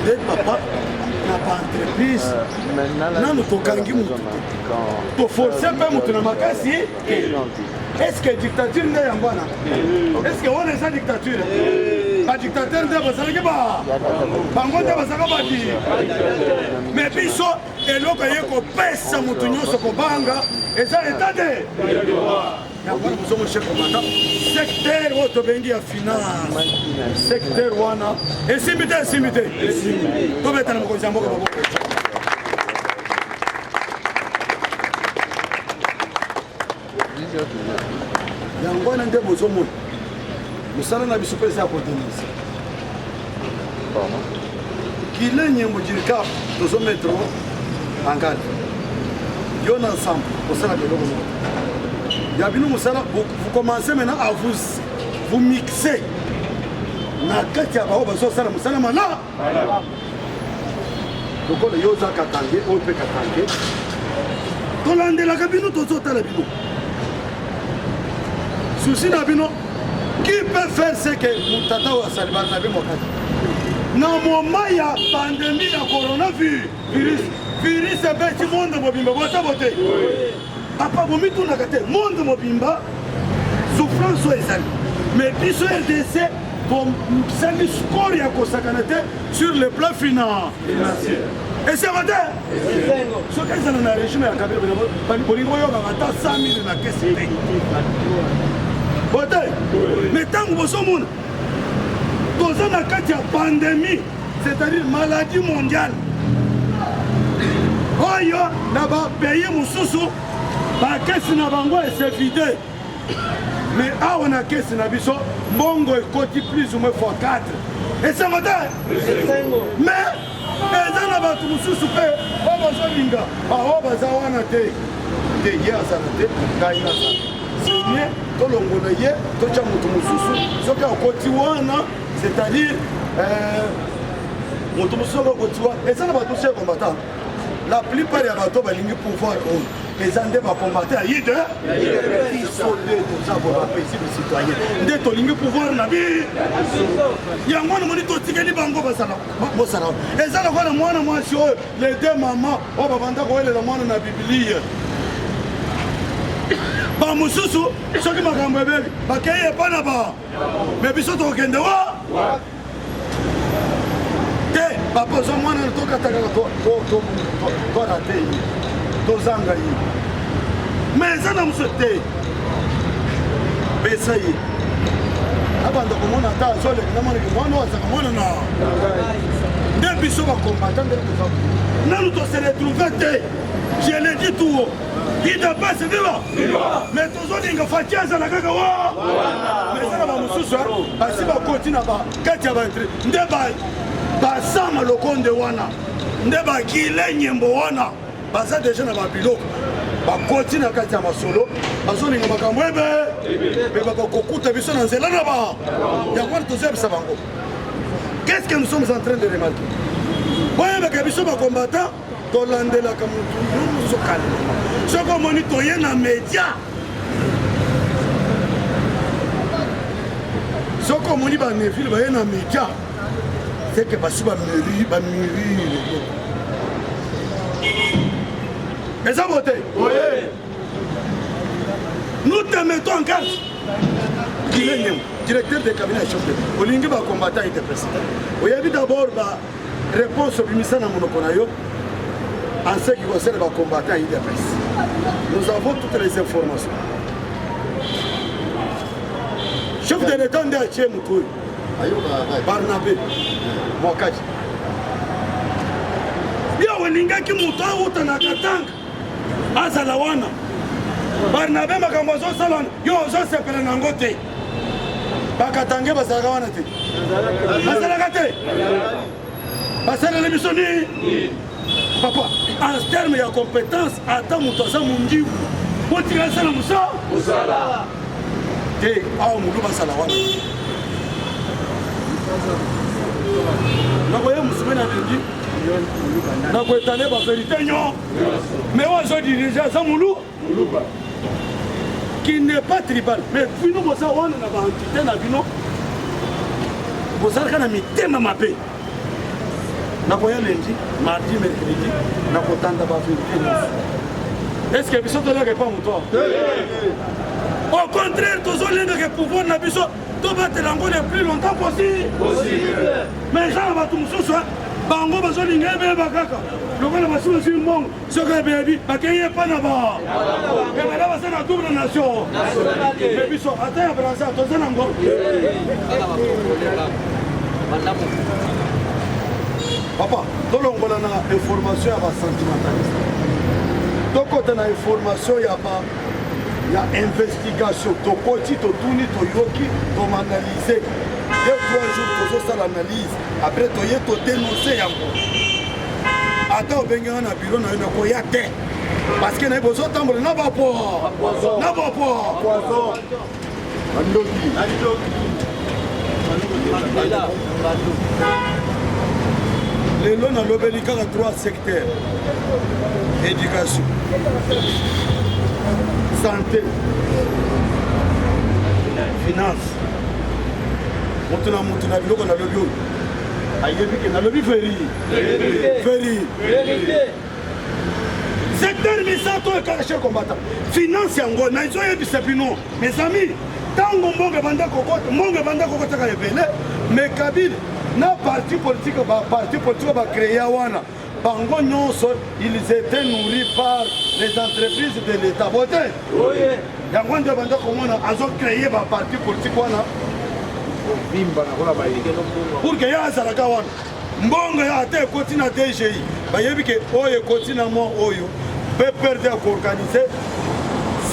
nde papa na baentreprise nano tokangi mutu toforce mpe mutu na makasi estce dictature nde yango wana estce wana eza dictature badictateur nde bazalaki bango nde bazalaka badi me biso eloko ye kopesa mutu nyonso kobanga eza leta te yango wana bozomona chef commandant secteur oyo tobengi ya finance secteur wana esimbi te tobeta na mokonzi ya mboka maboko yango wana nde bozomona mosala na biso mpe eza ya kodenonse kile nyembo jirikap tozometre en garde yo na ensemble kosala biloko moko ya bino mosala vous commencez maintenant à vous mixer na kati ya bao bazosala mosala mala lokola yo oza katange oyo mpe katange tolandelaka bino tozotala bino souci na bino qui peut faire ce que mutata oyo asali bana na bino wakati na moment ya pandémie ya coronavirus ebeti monde mobimba bota bote papa bomitunaka te monde mobimba souffrance oyo ezali mais biso RDC tosali score ya kosakana te sur le plan financier eseko te soki ezala na régime ya kabila bolingi oyokaka ata 100 000 na kesi te bote mais ntango bozomona toza na kati ya pandémie c'est-à-dire maladie mondiale oyo na bapays mosusu bakesi na bango esevide mais awa na kesi na biso mbongo ekoti plus ou moins fois 4 esengo te mais eza na bato mosusu mpe oyo bazolinga oyo baza wana te ye azala te ngai nazala semie tolongola ye totya moto mosusu soki akoti wana c'est-à-dire moto mosusu soki akoti wana eza na bato se combattant la plupart ya bato balingi pouvoir oyo eza nde bacombatant ya ide biso nde toza bapesi bacitoyen nde tolingi pouvoir na bi yango wana moni totikeli bango bosala eza lokola mwana mwasi oyo les deux mama oyo babanda koyelela mwana na bibilie bamosusu soki makambo ebebi bakei epa na ba me biso tokokende wa te bapoza mwana tokataka torate ye tozanga ye me eza na mosu te pesa ye abanda komona ata azoleki namonaki mwana azaka mwana na nde biso bakombata nde toza nanu tose retrouve te je le dis tout haut il ne passe viva mais tozolinga fati azala kaka wa mais ezala bamosusu basi bakoti na bakati ya baintre nde basama lokonde wana nde bakile nyembo wana baza deja na babiloko bakoti na kati ya masolo bazolinga makambo ebe me bakokuta biso na nzela na ba yango wana tozoyebisa bango qu'est-ce que nous sommes en train de remarquer boyebaka biso bacombatant tolandelaka motu nyonso kalema soki omoni toye na média soki omoni banevile baye na média seke basi bamiri lelo eza bote nous te mettons en carte kilenyemo directeur de cabinet ya chef de olingi bacombatant ete président oyebi d'abord baréponse obimisa na monoko na yo en ce qui concerne les combattants IDPS. Nous avons toutes les informations. Chef de l'État de Haché Moutoui, Barnabé, Mwakaji. Bien, Welinga qui moutoua ou Tanakatang, Azalawana. Barnabé Makambozo Salon, yo ozo sepele nangote. Bakatange Basalawana te. Basalakate. Basala l'émissioni. Papa, en termes de compétence, attends mon toza mon dieu. Pour tirer ça la moussa. Moussala. Té, ah mon loup basala wana. Na voyez musulman na dit. Na ko étaler ba vérité non. Mais on a dirigé ça mon loup. Qui n'est pas tribal, mais puis nous bossa wana na ba entité na bino. Bossa kana mitema mabe. Nakoya lundi, mardi, mercredi, nakotanda ba vérité. Est-ce que biso tolaka pas moto? Au contraire, tozolenga ke pouvoir na biso to battre yango le plus longtemps possible. Mais ça va tout mususu bango bazolinga ebe bakaka. Lokola basusu sur mbongo, soka bebi, bakeye pa na ba. Et bala basa na double nation. Mais biso ata ya Braza tozana ngo. Papa, tolongola na information ya basentimentaliste tokota na information ya investigation tokoti totuni toyoki tomanalize 2-3 jours tozosala analyse après toye todénonce yango ata obenganga na biro na yo nakoya te parce que na bozotambola na bapoa lelo nalobeli kaka 3 secteurs: éducation, santé, finance. Moto na biloko nalobi oyo ayebi ke nalobi vérité. Secteur misato ekaka cher combattant finance yango na ezoyebisa bino mes amis ntango mbongo ebanda kokotaka ebele mais Kabila na parti politique bacréé wana bango nyonso ils étaient nourris par les entreprises de l'État bote yango nde banda komona azocréé baparti politique wana pour que ya azalaka wana mbongo ya ata ekoti na DGI bayebi ke oyo ekoti na mwa oyo PPRD akoorganize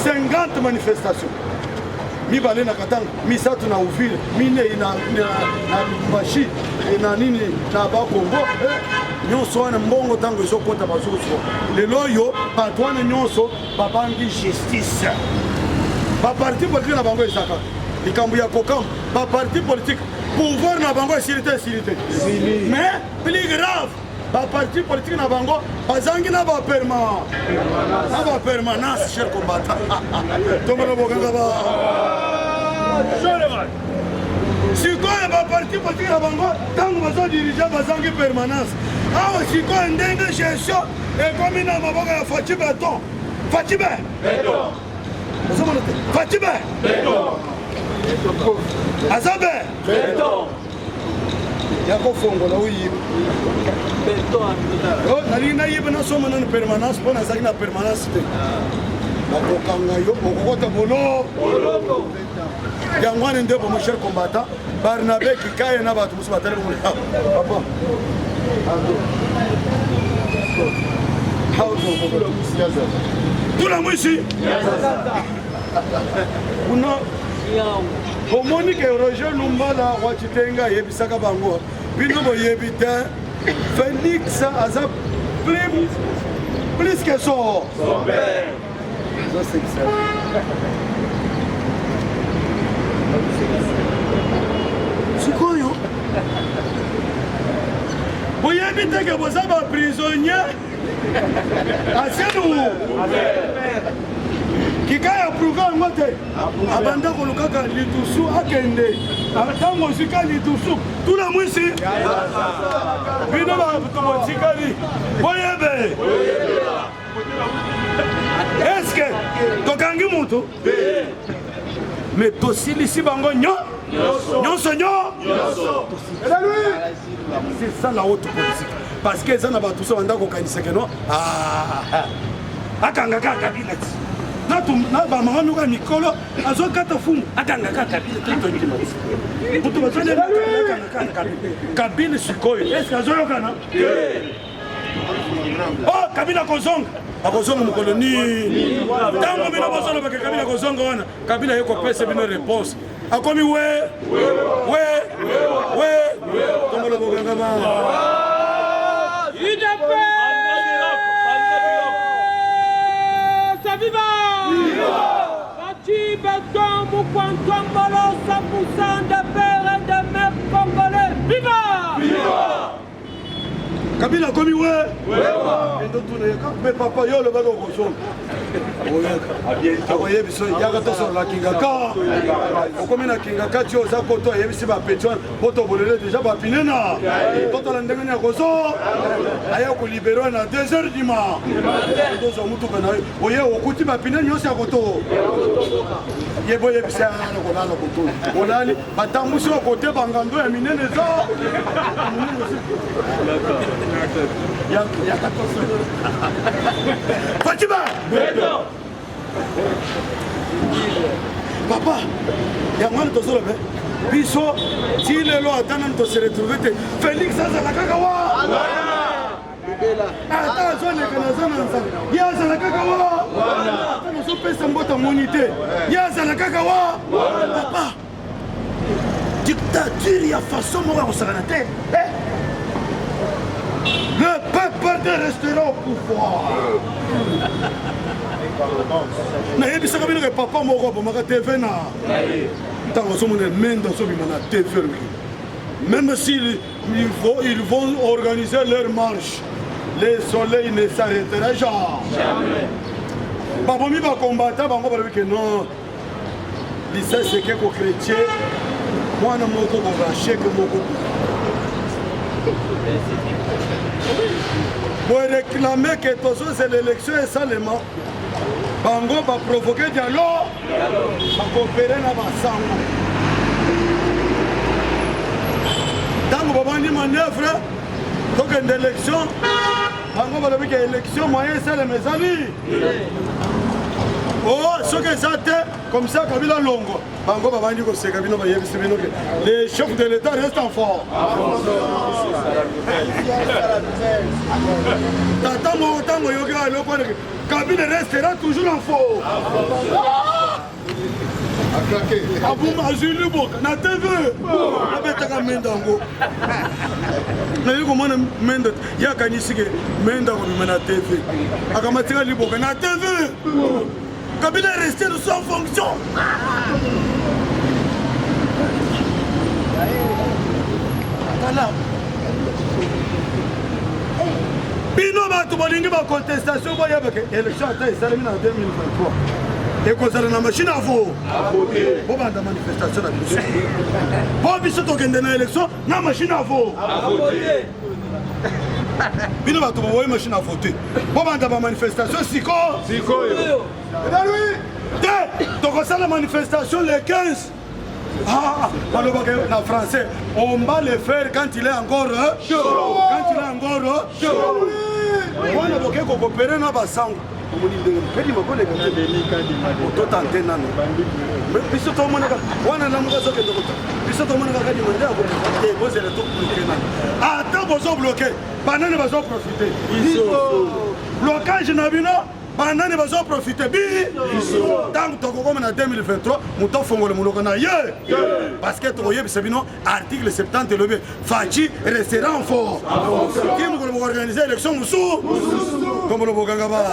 50 manifestations mibale na Katanga, misatu na Uvira, mine na Lubumbashi, na nini na Bakongo, nyonso wana mbongo tango ezokota bazoso. Lelo yo patwana nyonso babangi justice. Ba parti politique na bango ezaka. Likambu ya kokam, ba parti politique pouvoir na bango sécurité. Mais plus grave, baparti politique na bango bazangi na bapermanence cher combattant tomona bokanga ba sikoyo baparti politique na bango ntango bazodirige bazangi permanence awa sikoyo ndenge gestion ekomi na maboko ya Faci Beton azabe yakofongola oyiba nalingi nayiba nasoma nanu permanence mpo nazalaki na permanence te bakokanga yo okokota bolo yango wana nde bomo cher combattant Barnabé Kikaye na bato mosusu batali papa tula mwisi kuna omoni ke Roger Lumbala wachitenga yebisaka bango bino boyebi te Félix aza plus que son père sikoyo boyebi te ke boza baprisonnier asienu Kikaye apruva yango te abanda kolukaka litusu akende ntango osika litusu tuna mwisi bino bato botikali boyebe eske tokangi mutu me tosilisi bango nyonso c'est ça la haute politique parce que eza na bato so banda kokaniseke no akangaka kabila ti na bamama nuka mikolo azokata fumu akangaka kabila mutu bazoleka kabila sikoyo eske azoyokana oh kabila akozonga mokolo nini ntango bino bozona bake kabila akozonga wana kabila yekopesa bino réponse akomi we tombola bokanga ba Faci Beton, Moukouantouambolo, 100% de pères et de mères congolais. Viva! Kabila komi we mais papa yo le bago kosonga oyebi so yaka tosolola kingaka okomi na kingaka ti oza koto ayebisi bapeti wana po tobolele deja bapinena totala ndenge nini akozo aya kolibere na 2h du mat tozwa mutuka na yo oye okuti bapine nyonso ya koto ye boyebisa yana kolala koto olali batambusi okote bangando ya minene eza Fatima! Papa, yango wana tozoloba biso ti lelo ata nani tose retrouve te Félix azala kaka wa ata azoleka naza na nzambe ye azala kaka wa ata nazopesa mbota moni te ye azala kaka wa papa dictature ya façon moko ya kosakana te le peuple restera au pouvoir. nayebisaka bino ke papa moko abomaka TV na ntango azomona mende azobima na TV même s'ils vont organiser leur marche le soleil ne s'arrêtera jamais babomi bakombata bango balobi ke non lisa seke kochrétien mwana moko bobasheke moko pour réclamer que c'est l'élection et seulement bango va provoquer dialogue va coopérer na basango tango babandi manœuvre donc une élection bango va dire que élection moyen c'est le mesali oh ce que ça comme ça Kabila longo bango babandi ko seka bino bayebisi bino que les chefs de l'état restent en forme tata mo tango yoga loko Kabila restera toujours en forme abuma azuli boka na TV abetaka mendango na yiko mona menda yakanisi ke menda ko bimana TV akamatika liboka na TV Kabila est resté sans fonction. Voilà. bino bato bolingi bacontestation boyebake élection ata esalemi na 2023 ekozala na machine a vote bobanda manifestation na biso po biso tokende na élection na machine a vote bino bato boboyi machine a vote bobanda bamanifestation sikoyo te tokosala manifestation le 15. Ah, en français, on va le faire quand il est encore chaud. Quand il est encore chaud. On a bloqué qu'on coopère dans la sang. On dit que les gens sont tentés nano. Mais puis tout le monde a, on a l'amour de ce que puis tout le monde a demandé à bloquer. Vous êtes tout bloqué nano. Attends, vous êtes bloqué. Pendant que vous profiter. Blocage n'a pas. Banane bazo profiter bi tant tokoko na 2023 muto fongole muloko na ye parce que toye bisabino article 70 levé fachi restaurant fort qui nous organiser élection musu comme le boganga ba